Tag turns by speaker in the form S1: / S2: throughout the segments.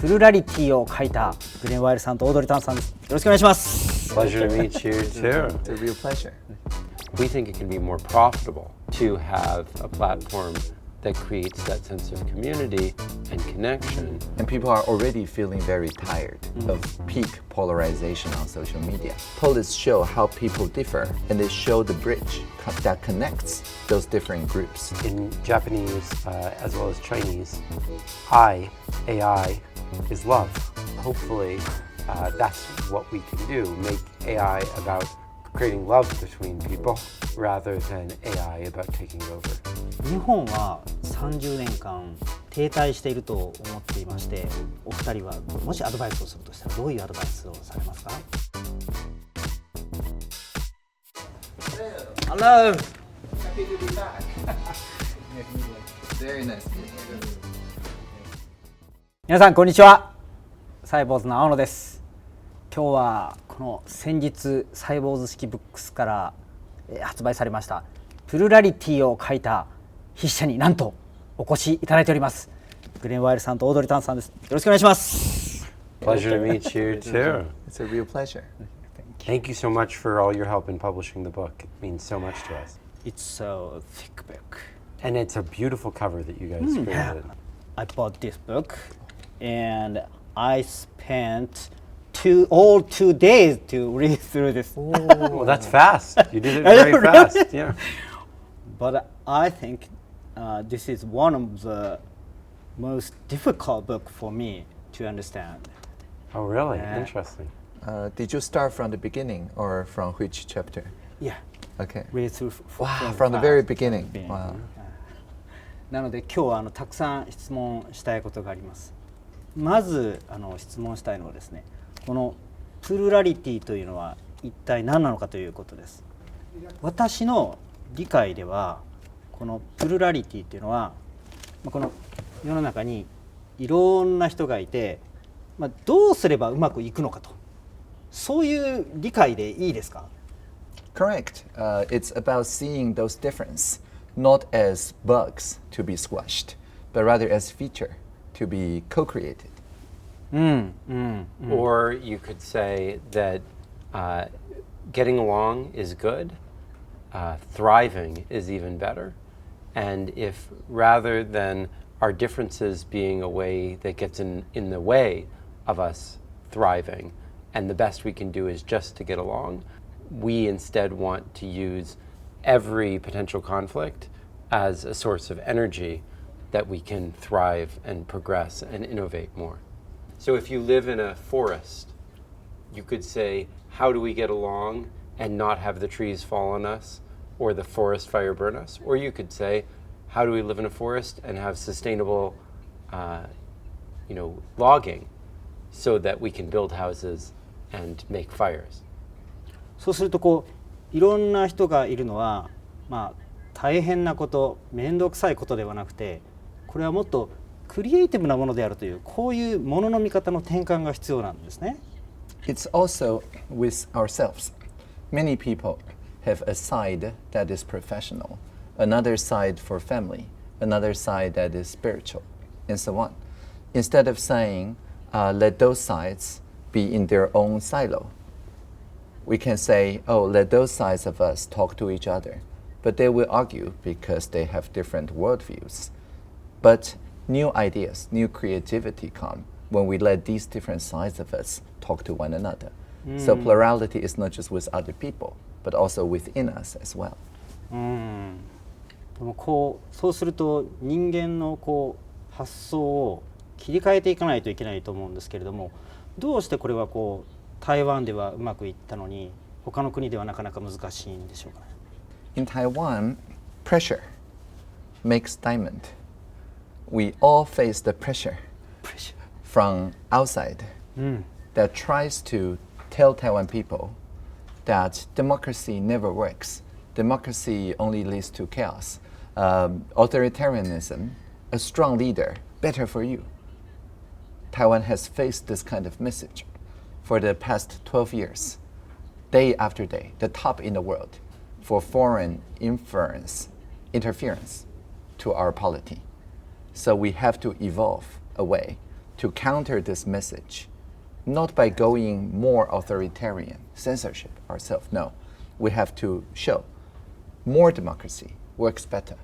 S1: プルラリティを書いたグレン・ワイルさんとオードリー・タンさんです。よろしくお願いします。
S2: Pleasure to meet you too.
S3: It's a real pleasure.
S2: We think it can be more profitable to have a platform that creates that sense of community and connection.
S3: And people are already feeling very tired of peak polarization on social media. Polls show how people differ, and they show the bridge that connects those different groups.
S2: In Japanese as well as Chinese, AI, is love. Hopefully, that's what we can do, make AI about creating love between people rather than AI about taking over.
S1: 日本は30年間停滞していると思っていまして、お二人はもしアドバイスをするとしたらどういうアドバイスをされますか？
S3: Hello. Happy to be back. Very nice.
S1: 皆さんこんにちは。サイボウズの青野です。今日はこの先日サイボウズ式ブックスから発売されましたプルラリティを書いた筆者になんとお越しいただいております。グレン・ワイルさんとオードリー・タンさんです。よろしくお願いします。
S2: Pleasure to meet you too.
S3: It's a real pleasure.
S2: Thank you so much for all your help in publishing the book. It means so much to us.
S1: It's a thick book.
S2: And it's a beautiful cover that you guys created.
S1: I bought this book and I spent all 2 days to read through this.
S2: Well, that's fast. You did it very fast. Yeah.
S1: But I think this is one of the most difficult book for me to understand.
S2: Oh, really?
S1: Yeah.
S2: Interesting.
S3: Did you start from the beginning or from which chapter?
S1: Yeah.
S3: Okay.
S1: Read through
S3: Wow, from the very beginning. Wow.
S1: なので今日はたくさん質問したいことがあります。まず質問したいのはですね、このプルラリティというのは一体何なのかということです。私の理解ではこのプルラリティというのはこの世の中にいろんな人がいて、どうすればうまくいくのかと、そういう理解でいいですか？
S3: Correct. It's about seeing those differences not as bugs to be squashed, but rather as feature to be co-created.
S2: Or you could say that getting along is good, thriving is even better. And if rather than our differences being a way that gets in the way of us thriving, and the best we can do is just to get along, we instead want to use every potential conflict as a source of energy that we can thrive and progress and innovate more. So if you live in a forest, you could say, how do we get along and not have the trees fall on us or the forest fire burn us? Or you could say, how do we live in a forest and have sustainable logging so that we can build houses and make fires?
S1: そうするといろんな人がいるのは、大変なこと、面倒くさいことではなくて、これはもっとクリエイティブなものであるという、こういうものの見方の転換が必要なんですね。
S3: It's also with ourselves. Many people have a side that is professional, another side for family, another side that is spiritual, and so on. Instead of saying, let those sides be in their own silo, we can say, let those sides of us talk to each other. But they will argue because they have different worldviews. But new ideas, new creativity come when we let these different sides of us talk to one another. So plurality is not just with other people, but also within us as well.
S1: でもそうすると人間の発想を切り替えていかないといけないと思うんですけれども、どうしてこれは台湾ではうまくいったのに他の国ではなかなか難しいんでしょうかね。
S3: In Taiwan, pressure makes diamond. We all face the pressure from outside that tries to tell Taiwan people that democracy never works. Democracy only leads to chaos. Authoritarianism, a strong leader, better for you. Taiwan has faced this kind of message for the past 12 years, day after day, the top in the world for foreign interference to our polity. So we have to evolve a way to counter this message, not by going more authoritarian, censorship ourselves. No, we have to show more democracy works better,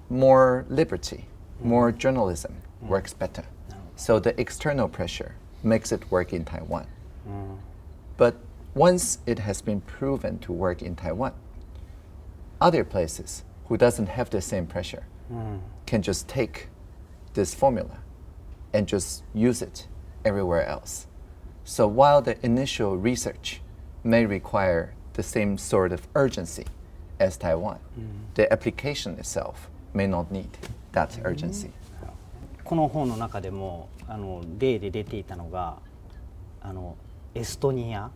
S3: more liberty, more journalism works better. So the external pressure makes it work in Taiwan. But once it has been proven to work in Taiwan, other places who doesn't have the same pressure can just take this formula and just use it everywhere else. So while the initial research may require the same sort of urgency as Taiwan, the application itself may not need that urgency.
S1: この本の中でも例で出ていたのがエストニア、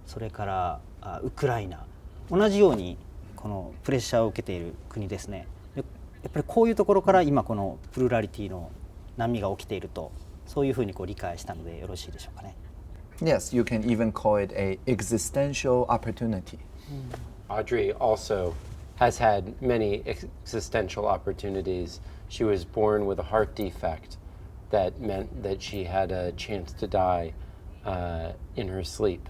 S1: それからウクライナ、同じようにこのプレッシャーを受けている国ですね。やっぱりこういうところから今このプルラリティの波が起きていると、そういうふうに理解したのでよろしいでしょうかね。
S3: Yes, you can even call it a existential opportunity.
S2: Audrey also has had many existential opportunities. She was born with a heart defect that meant that she had a chance to die in her sleep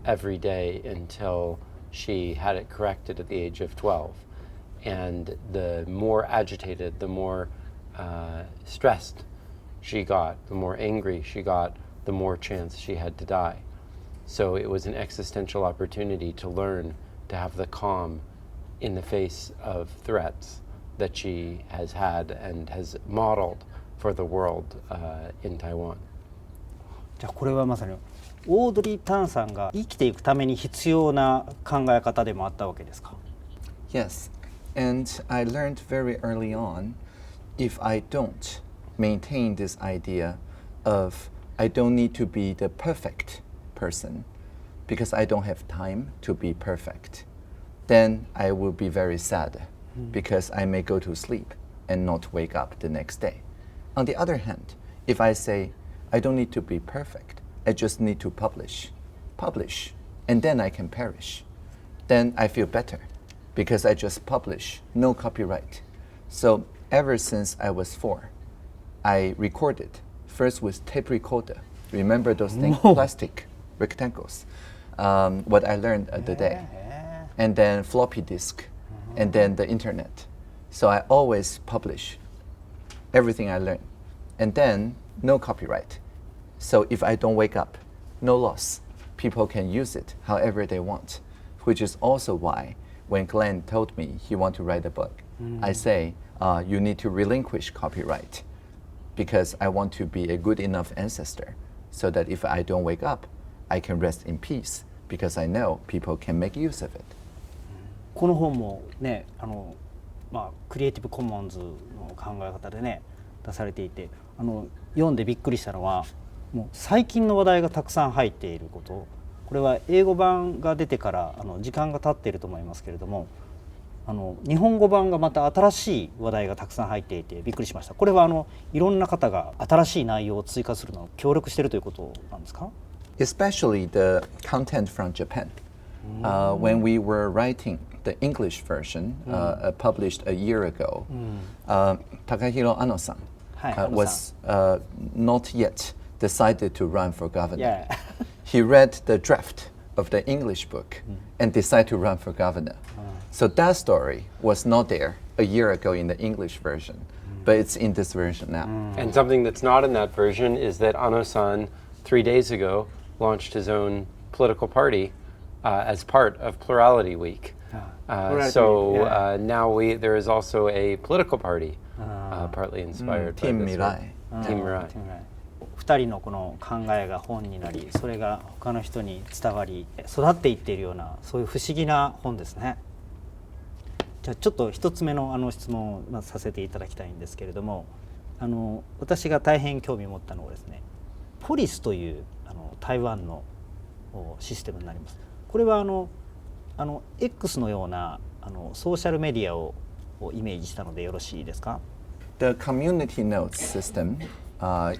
S2: every day until she had it corrected at the age of 12. And the more agitated, the more stressed she got, the more angry she got, the more chance she had to die. So it was an existential opportunity to learn to have the calm in the face of threats that she has had and has modeled for the world in Taiwan.
S1: じゃあこれはまさにオードリー・タンさんが生きていくために必要な考え方でもあったわけですか？
S3: Yes, and I learned very early on, if I don't maintain this idea of I don't need to be the perfect person because I don't have time to be perfect, then I will be very sad because I may go to sleep and not wake up the next day. On the other hand, if I say I don't need to be perfect, I just need to publish, and then I can perish, then I feel better because I just publish, no copyright. So ever since I was 4, I recorded first with tape recorder. Remember those things, plastic rectangles, what I learned the day. And then floppy disk, and then the internet. So I always publish everything I learn. And then no copyright. So if I don't wake up, no loss. People can use it however they want, which is also why when Glenn told me he wants to write a book, I say, you need to relinquish copyright because I want to be a good enough ancestor so that if I don't wake up, I can rest in peace because I know people can make use of it.
S1: この本もね、クリエイティブコモンズの考え方でね出されていて、読んでびっくりしたのはもう最近の話題がたくさん入っていること。これは英語版が出てから時間が経っていると思いますけれども、日本語版がまた新しい話題がたくさん入っていてびっくりしました。これはいろんな方が新しい内容を追加するのを協力しているということなんですか？
S3: Especially the content from Japan. When we were writing the English version, published a year ago, Takahiro Ano-san was not yet decided to run for governor.
S1: Yeah.
S3: He read the draft of the English book and decided to run for governor. So that story was not there a year ago in the English version, but it's in this version now.
S2: And something that's not in that version is that Ano-san 3 days ago launched his own political party as part of Plurality Week. Now there is also a political party partly inspired by
S3: Team
S2: this
S3: Mirai.
S2: work. Team Mirai.
S1: 2人のこの考えが本になり、それが他の人に伝わり育っていっているような、そういう不思議な本ですね。じゃあちょっと一つ目の質問をさせていただきたいんですけれども、私が大変興味を持ったのはですね、ポリスという台湾のシステムになります。これはX のようなソーシャルメディアをイメージしたのでよろしいですか？
S3: The community notes system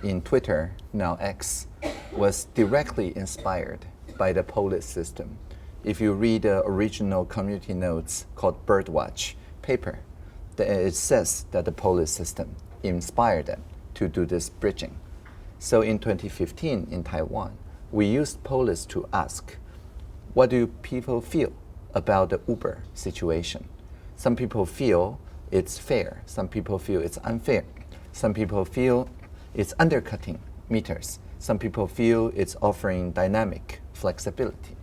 S3: in Twitter, now X, was directly inspired by the Polis system. If you read the original community notes called Birdwatch paper, it says that the Polis system inspired them to do this bridging. So in 2015 in Taiwan, we used Polis to ask, what do people feel about the Uber situation? Some people feel it's fair. Some people feel it's unfair. Some people feel it's undercutting meters. Some people feel it's offering dynamic flexibility.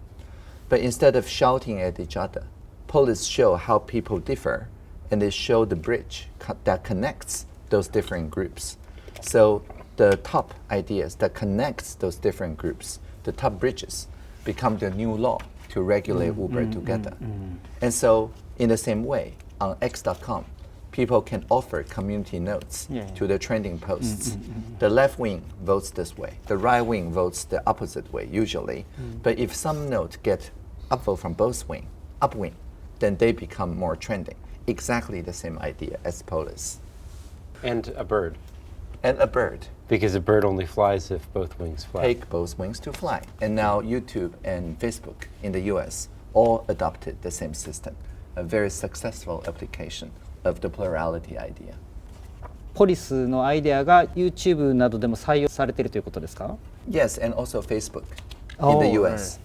S3: But instead of shouting at each other, Polis show how people differ, and they show the bridge that connects those different groups. So the top ideas that connects those different groups, the top bridges, become the new law to regulate Uber together. And so in the same way, on X.com, people can offer community notes to the trending posts. The left wing votes this way, the right wing votes the opposite way usually. But if some note get upvote from both upwing, then they become more trending. Exactly the same idea as Polis.
S2: And a bird.
S3: And a bird.
S2: Because a bird only flies if both wings fly.
S3: Take both wings to fly. And now YouTube and Facebook in the US all adopted the same system. A very successful application of the plurality idea.
S1: ポリスのアイデアが YouTube などでも採用されているということですか？
S3: Yes, and also Facebook in the US.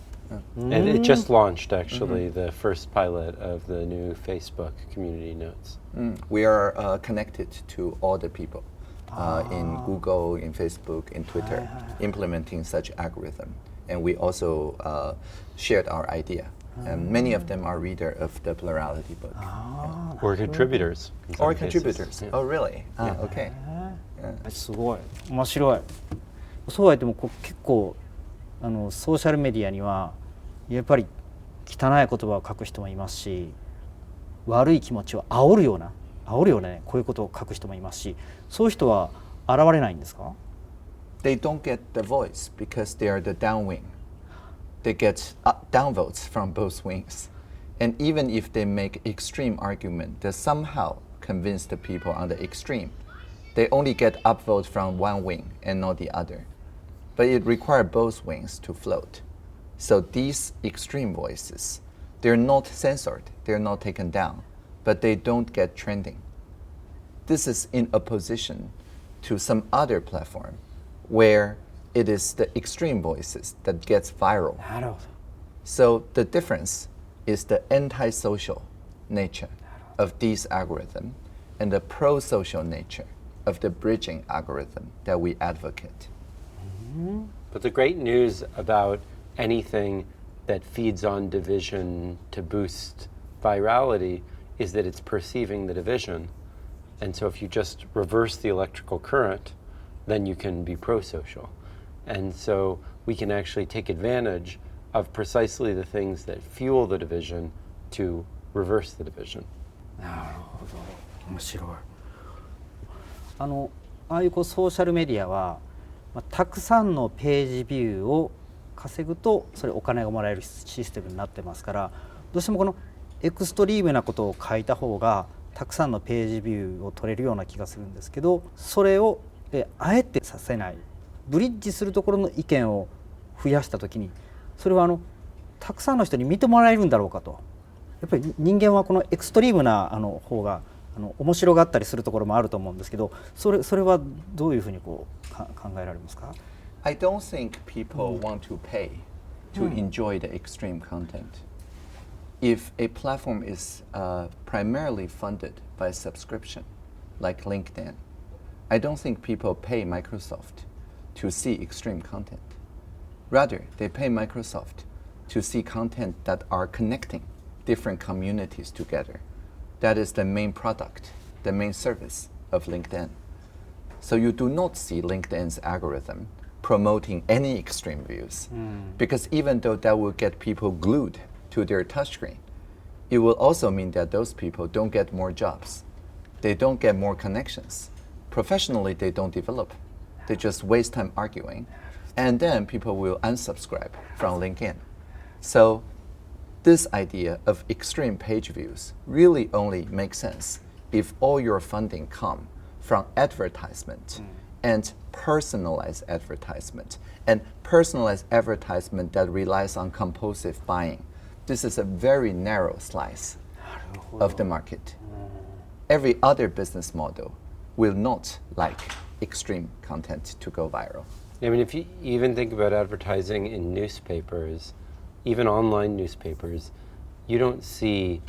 S2: And it just launched, actually, the first pilot of the new Facebook community notes.
S3: We are connected to all the people in Google, in Facebook, in Twitter, implementing such algorithm. And we also shared our idea. And many of them are reader of the plurality book.
S2: Or contributors. in some
S3: Or
S2: cases.
S3: contributors.
S2: Yeah.
S3: Oh, really? Okay.
S1: すごい面白い。そうは言っても結構ソーシャルメディアにはやっぱり汚い言葉を書く人もいますし、悪い気持ちを煽るようなね、こういうことを書く人もいますし、そういう人は現れないんですか？
S3: They don't get the voice because they are the downwing. They get downvotes from both wings. And even if they make extreme argument that somehow convince the people on the extreme, they only get upvote from one wing and not the other. But it requires both wings to float. So these extreme voices, they're not censored, they're not taken down, but they don't get trending. This is in opposition to some other platform where it is the extreme voices that gets viral.
S1: なるほど。
S3: So the difference is the antisocial nature of these algorithm and the pro-social nature of the bridging algorithm that we advocate.
S2: But the great news about anything that feeds on division to boost virality is that it's perceiving the division. And so if you just reverse the electrical current, then you can be pro-social. And so we can actually take advantage of precisely the things that fuel the division to reverse the division.
S1: なるほど。面白い。ああいうソーシャルメディアは、たくさんのページビューを稼ぐとそれお金がもらえるシステムになってますから、どうしてもこのエクストリームなことを書いた方がたくさんのページビューを取れるような気がするんですけど、それをあえてさせない、ブリッジするところの意見を増やしたときに、それはたくさんの人に見てもらえるんだろうかと。やっぱり人間はこのエクストリームな方が面白がったりするところもあると思うんですけど、それはどういうふうに考えられますか？
S3: I don't think people want to pay to enjoy the extreme content. If a platform is primarily funded by subscription, like LinkedIn, I don't think people pay Microsoft to see extreme content. Rather, they pay Microsoft to see content that are connecting different communities together. That is the main product, the main service of LinkedIn. So you do not see LinkedIn's algorithm promoting any extreme views, because even though that will get people glued to their touchscreen, it will also mean that those people don't get more jobs. They don't get more connections. Professionally, they don't develop. They just waste time arguing. And then people will unsubscribe from LinkedIn. So this idea of extreme page views really only makes sense if all your funding come from advertisement and personalized advertisement that relies on compulsive buying. This is a very narrow slice of the market. Every other business model will not like extreme content to go viral.
S2: I mean, if you even think about advertising in newspapers, even online newspapers, you don't see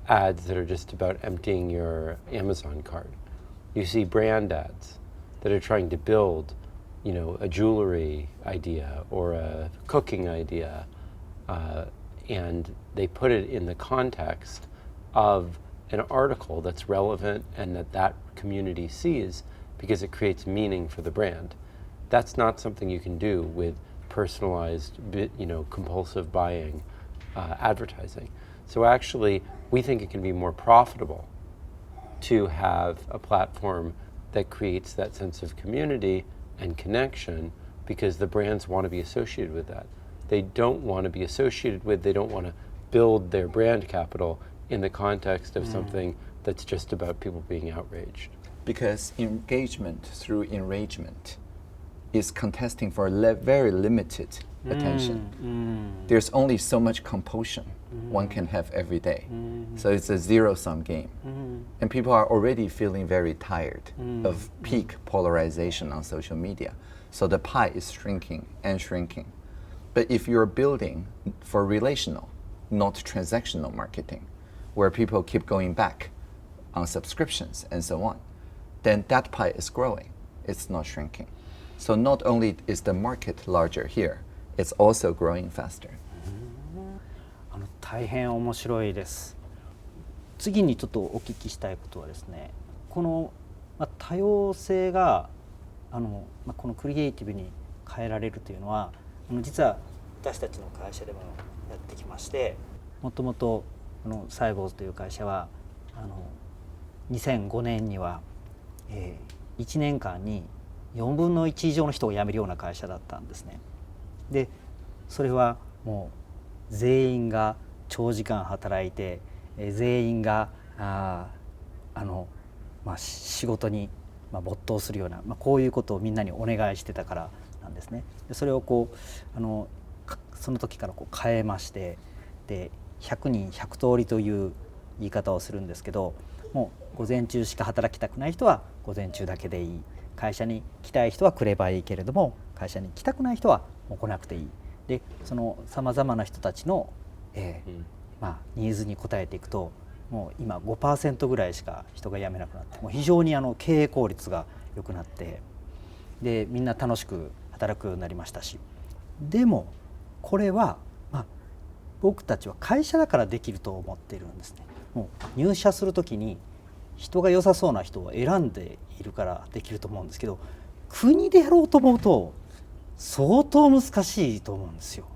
S2: ads that are just about emptying your Amazon cart. You see brand ads that are trying to build, you know, a jewelry idea or a cooking idea, and they put it in the context of an article that's relevant and that community sees because it creates meaning for the brand. That's not something you can do with personalized, you know, compulsive buying advertising. So actually, we think it can be more profitable to have a platform that creates that sense of community and connection because the brands want to be associated with that. They don't want to be associated with, they don't want to build their brand capital in the context of something that's just about people being outraged.
S3: Because engagement through enragement is contesting for very limited attention. There's only so much compulsion one can have every day. So it's a zero-sum game. And people are already feeling very tired of peak polarization on social media. So the pie is shrinking and shrinking. But if you're building for relational, not transactional marketing, where people keep going back on subscriptions and so on, then that pie is growing. It's not shrinking. So not only is the market larger here, it's also growing faster.
S1: 大変面白いです。次にちょっとお聞きしたいことはですね、この、多様性がこのクリエイティブに変えられるというのは実は私たちの会社でもやってきまして、もともとサイボウズという会社は2005年には、1年間に4分の1以上の人が辞めるような会社だったんですね。でそれはもう全員が長時間働いて、全員が仕事に没頭するような、こういうことをみんなにお願いしてたからなんですね。でそれをその時から変えまして、で100人100通りという言い方をするんですけど、もう午前中しか働きたくない人は午前中だけでいい、会社に来たい人は来ればいいけれども会社に来たくない人はもう来なくていい。でそのさまざまな人たちの、ニーズに応えていくと、もう今 5% ぐらいしか人が辞めなくなって、もう非常に経営効率が良くなって、でみんな楽しく働くようになりましたし、でもこれは、僕たちは会社だからできると思っているんですね。もう入社する時に人が良さそうな人を選んでいるからできると思うんですけど、国でやろうと思うと相当難しいと思うんですよ。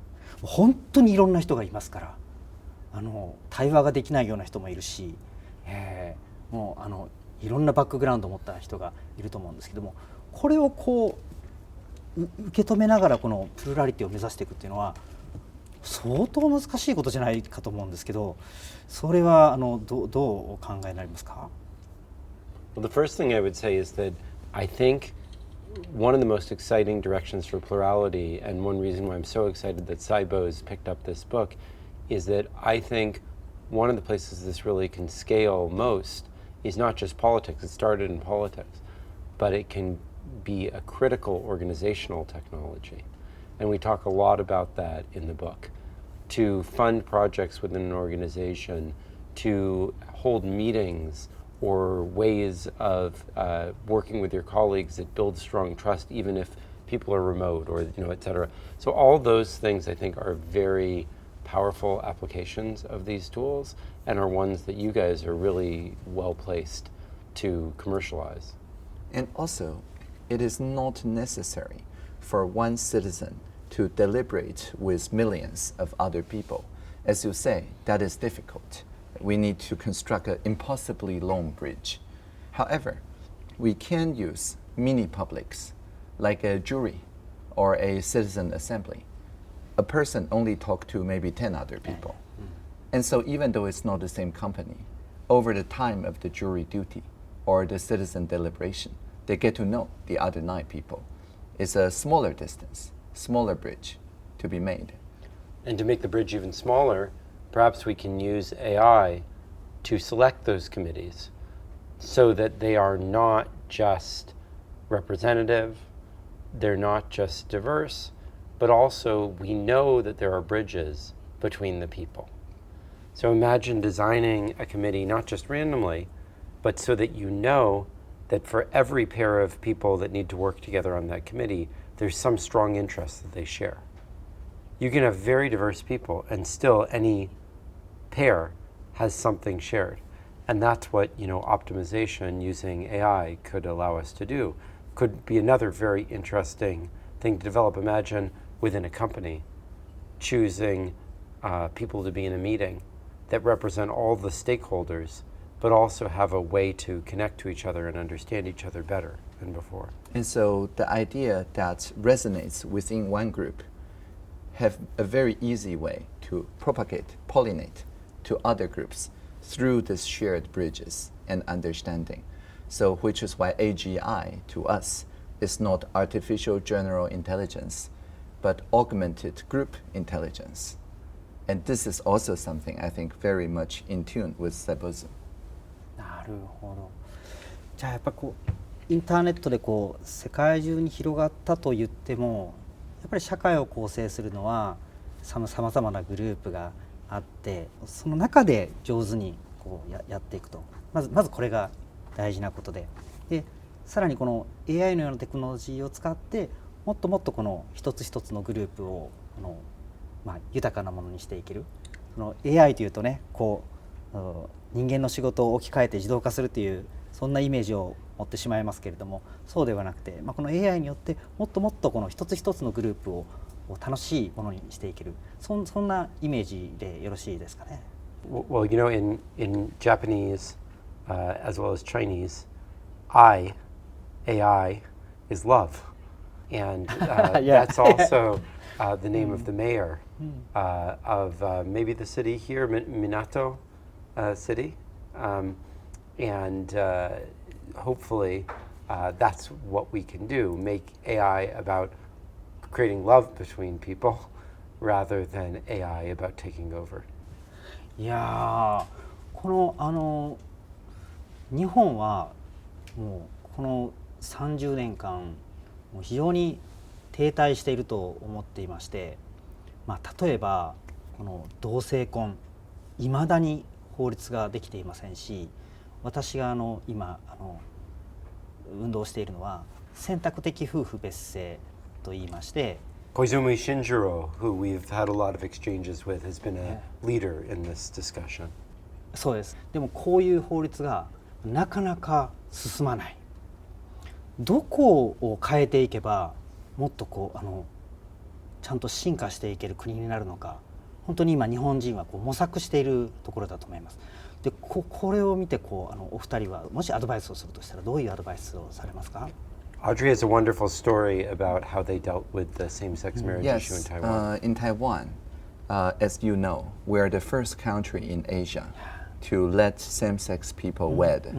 S1: 本当にいろんな人がいますから、対話ができないような人もいるし、もういろんなバックグラウンドを持った人がいると思うんですけども、これを受け止めながらこのプルラリティを目指していくっていうのは相当難しいことじゃないかと思うんですけど、それはどうお考えになりますか？
S2: Well, the first thing I would say is that I think one of the most exciting directions for plurality, and one reason why I'm so excited that Saibos picked up this book, is that I think one of the places this really can scale most is not just politics. It started in politics, but it can be a critical organizational technology. And we talk a lot about that in the book. To fund projects within an organization, to hold meetings or ways of working with your colleagues that build strong trust, even if people are remote or, et cetera. So all those things I think are very powerful applications of these tools and are ones that you guys are really well placed to commercialize.
S3: And also, it is not necessary for one citizen to deliberate with millions of other people. As you say, that is difficult. We need to construct an impossibly long bridge. However, we can use mini publics like a jury or a citizen assembly. A person only talk to maybe 10 other people. And so even though it's not the same company, over the time of the jury duty or the citizen deliberation, they get to know the other 9 people. It's a smaller distance, smaller bridge to be made.
S2: And to make the bridge even smaller, perhaps we can use AI to select those committees so that they are not just representative, they're not just diverse, but also we know that there are bridges between the people. So imagine designing a committee not just randomly, but so that you know that for every pair of people that need to work together on that committee, there's some strong interest that they share. You can have very diverse people and still any pair has something shared. And that's what, optimization using AI could allow us to do. Could be another very interesting thing to develop. Imagine within a company choosing people to be in a meeting that represent all the stakeholders, but also have a way to connect to each other and understand each other better than before.
S3: And so the idea that resonates within one group have a very easy way to propagate, pollinate to other groups through these shared bridges and understanding. So which is why AGI to us is not artificial general intelligence, but augmented group intelligence. And this is also something I think very much in tune with Saibouzu.
S1: なるほど。じゃあやっぱインターネットで世界中に広がったと言ってもやっぱり社会を構成するのはさまざまなグループがあってその中で上手にやっていくとまずこれが大事なことでさらにこの AI のようなテクノロジーを使ってもっともっとこの一つ一つのグループを豊かなものにしていける。その AI というとね人間の仕事を置き換えて自動化するというそんなイメージを持ってしまいますけれどもそうではなくて、この AI によってもっともっとこの一つ一つのグループを楽しいものにしていけるそんなイメージでよろしいですかね。
S2: Well, in Japanese as well as Chinese, AI is love. And that's also the name of the mayor of maybe the city here, Minato City. And hopefully that's what we can do, make AI about creating love between people rather than AI about taking over.
S1: いやこの日本はもうこの30年間もう非常に停滞していると思っていまして、例えばこの同性婚いまだに法律ができていませんし私が今運動しているのは選択的夫婦別姓と言いまして
S2: Koizumi Shinjiro, who we've had a lot of exchanges with, has been a leader in this discussion.
S1: そうです。でもこういう法律がなかなか進まない。どこを変えていけばもっとちゃんと進化していける国になるのか本当に今日本人は模索しているところだと思います。でこれを見てお二人はもしアドバイスをするとしたらどういうアドバイスをされますか
S2: Audrey has a wonderful story about how they dealt with the same-sex marriage issue in Taiwan.
S3: In Taiwan, as you know, we are the first country in Asia to let same-sex people wed.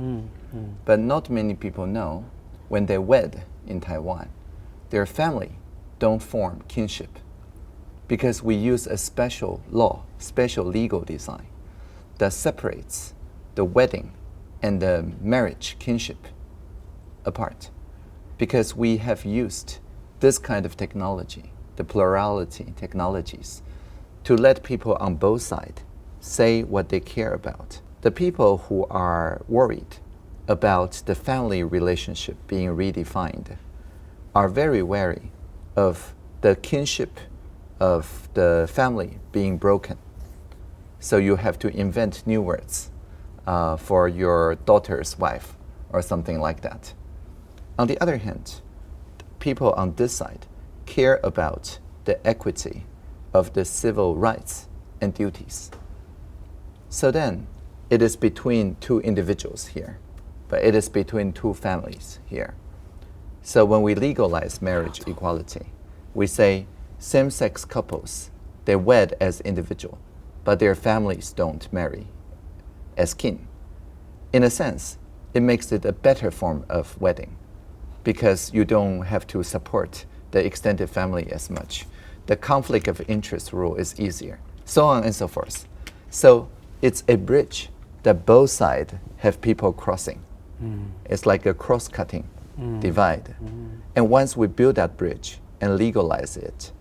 S3: But not many people know when they wed in Taiwan, their family don't form kinship because we use a special law, special legal design that separates the wedding and the marriage kinship apart. Because we have used this kind of technology, the plurality technologies, to let people on both sides say what they care about. The people who are worried about the family relationship being redefined are very wary of the kinship of the family being broken. So you have to invent new words for your daughter's wife or something like that. On the other hand, people on this side care about the equity of the civil rights and duties. So then, it is between two individuals here, but it is between two families here. So when we legalize marriage equality, we say same-sex couples, they wed as individual, but their families don't marry as kin. In a sense, it makes it a better form of wedding. Because you don't have to support the extended family as much. The conflict of interest rule is easier, so on and so forth. So it's a bridge that both sides have people crossing. It's like a cross-cutting divide. And once we build that bridge and legalize it,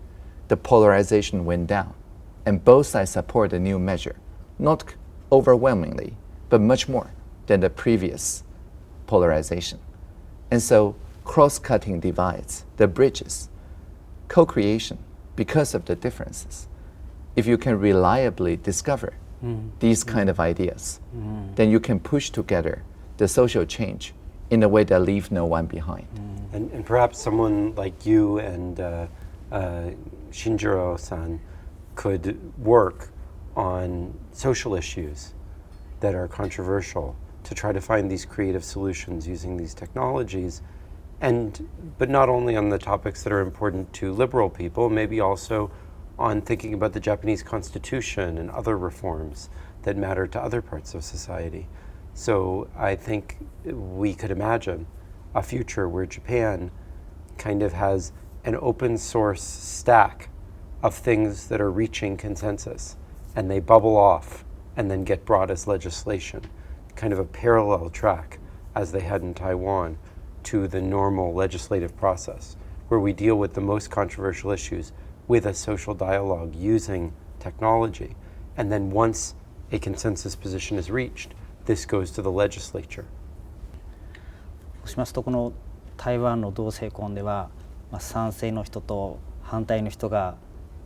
S3: the polarization went down. And both sides support the new measure, not overwhelmingly, but much more than the previous polarization. And so cross-cutting divides, the bridges, co-creation, because of the differences. If you can reliably discover these kind of ideas, then you can push together the social change in a way that leaves no one behind.
S2: And perhaps someone like you and Shinjiro-san could work on social issues that are controversial to try to find these creative solutions using these technologies, but not only on the topics that are important to liberal people, maybe also on thinking about the Japanese Constitution and other reforms that matter to other parts of society. So I think we could imagine a future where Japan kind of has an open source stack of things that are reaching consensus, and they bubble off and then get brought as legislation, kind of a parallel track as they had in Taiwan to the normal legislative process, where we deal with the most controversial issues with a social dialogue using technology. And then once a consensus position is reached, this goes to the legislature.
S1: そうしますとこの台湾の同性婚では、賛成の人と反対の人が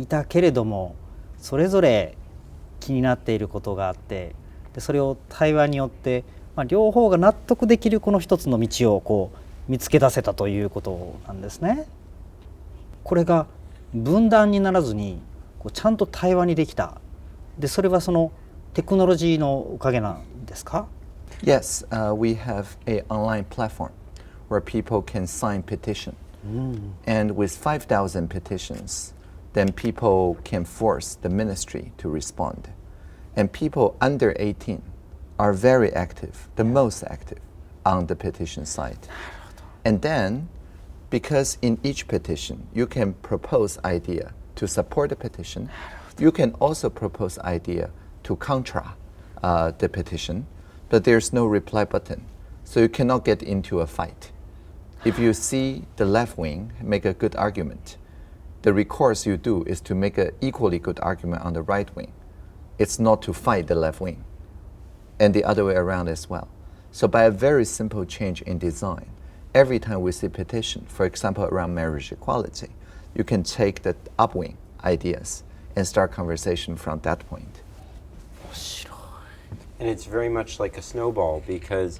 S1: いたけれども、それぞれ気になっていることがあって、でそれを対話によって、両方が納得できるこの一つの道を見つけ出せたということなんですね。これが分断にならずにちゃんと対話にできた。でそれはそのテクノロジーのおかげなんですか？
S3: Yes, we have an online platform where people can sign petition. And with 5,000 petitions, then people can force the ministry to respond. And people under 18 are very active, the most active on the petition site. And then, because in each petition, you can propose idea to support the petition, you can also propose idea to contra the petition, but there's no reply button, so you cannot get into a fight. If you see the left wing make a good argument, the recourse you do is to make an equally good argument on the right wing. It's not to fight the left wing, and the other way around as well. So by a very simple change in design, every time we see petition, for example, around marriage equality, you can take the upwing ideas and start conversation from that point.
S2: And it's very much like a snowball, because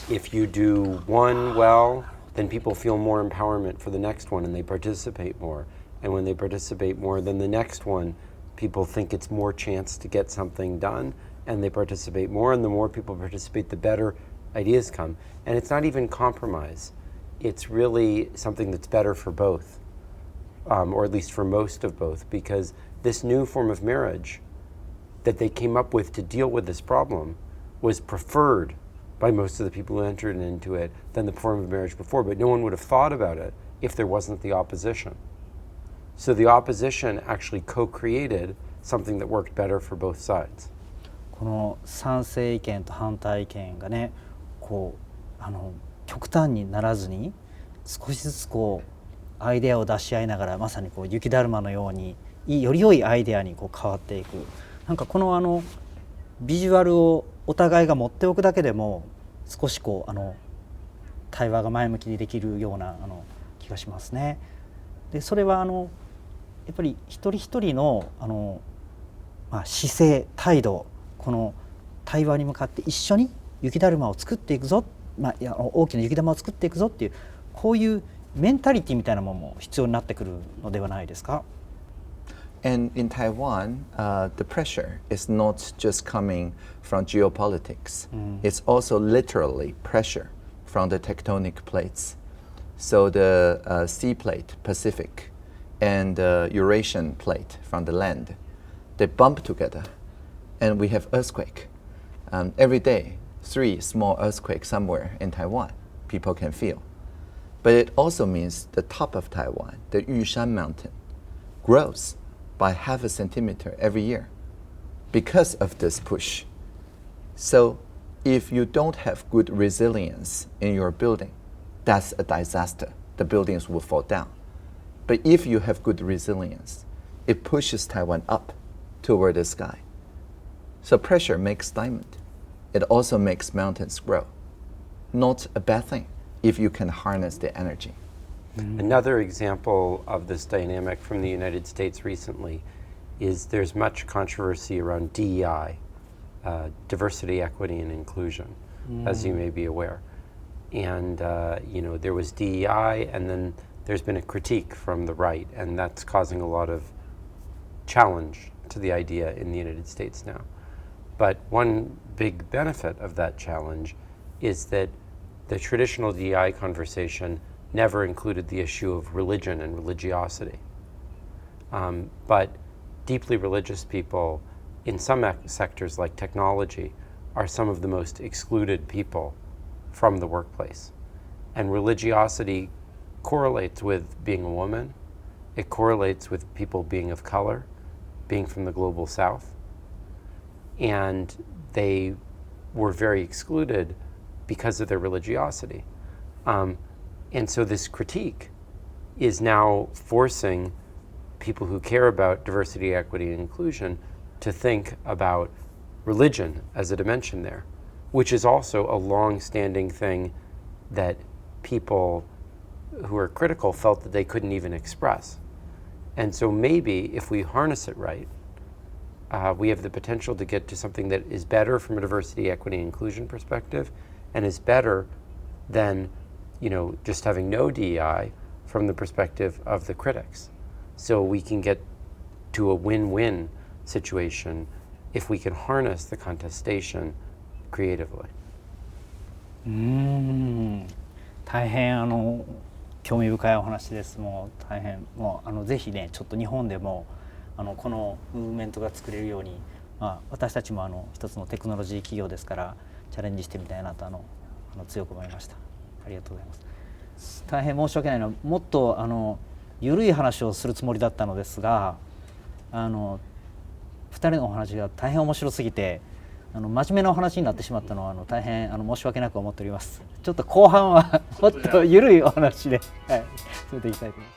S2: if you do one well, then people feel more empowerment for the next one and they participate more. And when they participate more, then the next one, people think it's more chance to get something done, and they participate more, and the more people participate, the better ideas come. And it's not even compromise. It's really something that's better for both, or at least for most of both, because this new form of marriage that they came up with to deal with this problem was preferred by most of the people who entered into it than the form of marriage before, but no one would have thought about it if there wasn't the opposition. So the opposition actually co-created something that worked better for both sides.
S1: この賛成意見と反対意見がね、極端にならずに少しずつアイデアを出し合いながら、まさに雪だるまのようにより良いアイデアに変わっていく。なんかこのビジュアルをお互いが持っておくだけでも少し対話が前向きにできるような気がしますね。でそれはやっぱり一人一人の姿勢態度、この対話に向かって一緒に雪だるまを作っていくぞ、大きな雪玉を作っていくぞっていう、こういうメンタリティみたいなものも必要になってくるのではないですか。
S3: And in Taiwan, the pressure is not just coming from geopolitics. It's also literally pressure from the tectonic plates. So the sea plate, Pacific, and the Eurasian plate from the land, they bump together, and we have earthquake. Every day, 3 small earthquakes somewhere in Taiwan, people can feel. But it also means the top of Taiwan, the Yushan mountain, grows by half a centimeter every year because of this push. So if you don't have good resilience in your building, that's a disaster. The buildings will fall down. But if you have good resilience, it pushes Taiwan up toward the sky. So pressure makes diamond. It also makes mountains grow. Not a bad thing if you can harness the energy.
S2: Another example of this dynamic from the United States recently is there's much controversy around DEI, diversity, equity, and inclusion, as you may be aware. And there was DEI, and then there's been a critique from the right, and that's causing a lot of challenge to the idea in the United States now. But one big benefit of that challenge is that the traditional DEI conversation never included the issue of religion and religiosity. But deeply religious people in some sectors like technology are some of the most excluded people from the workplace. And religiosity correlates with being a woman. It correlates with people being of color, being from the global south. And they were very excluded because of their religiosity. And so this critique is now forcing people who care about diversity, equity, and inclusion to think about religion as a dimension there, which is also a long-standing thing that people who are critical felt that they couldn't even express. And so maybe if we harness it right, we have the potential to get to something that is better from a diversity, equity, and inclusion perspective, and is better than just having no DEI from the perspective of the critics. So we can get to a win-win situation if we can harness the contestation creatively.
S1: 大変興味深いお話です。もう大変ぜひねちょっと日本でもこのムーブメントが作れるように、私たちも一つのテクノロジー企業ですからチャレンジしてみたいなと強く思いました。ありがとうございます。大変申し訳ないのはもっと緩い話をするつもりだったのですが2人のお話が大変面白すぎて真面目なお話になってしまったのは大変申し訳なく思っております。ちょっと後半はもっと緩いお話で、進めていきたいと思いま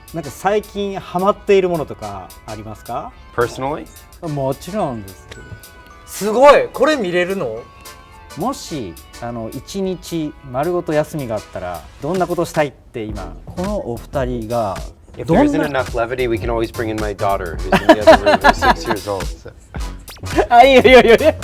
S1: す。なんか最近ハマっているものとかありますか？
S2: Personally?
S1: もちろんですけど。
S4: すごいこれ見れるの？
S1: もし1日丸ごと休みがあったらどんなことしたいって今このお二人が
S2: If there isn't enough levity, we can always bring in my daughter, who's in the other room, who's 6 years old. So.
S1: いいよいいよいいよ。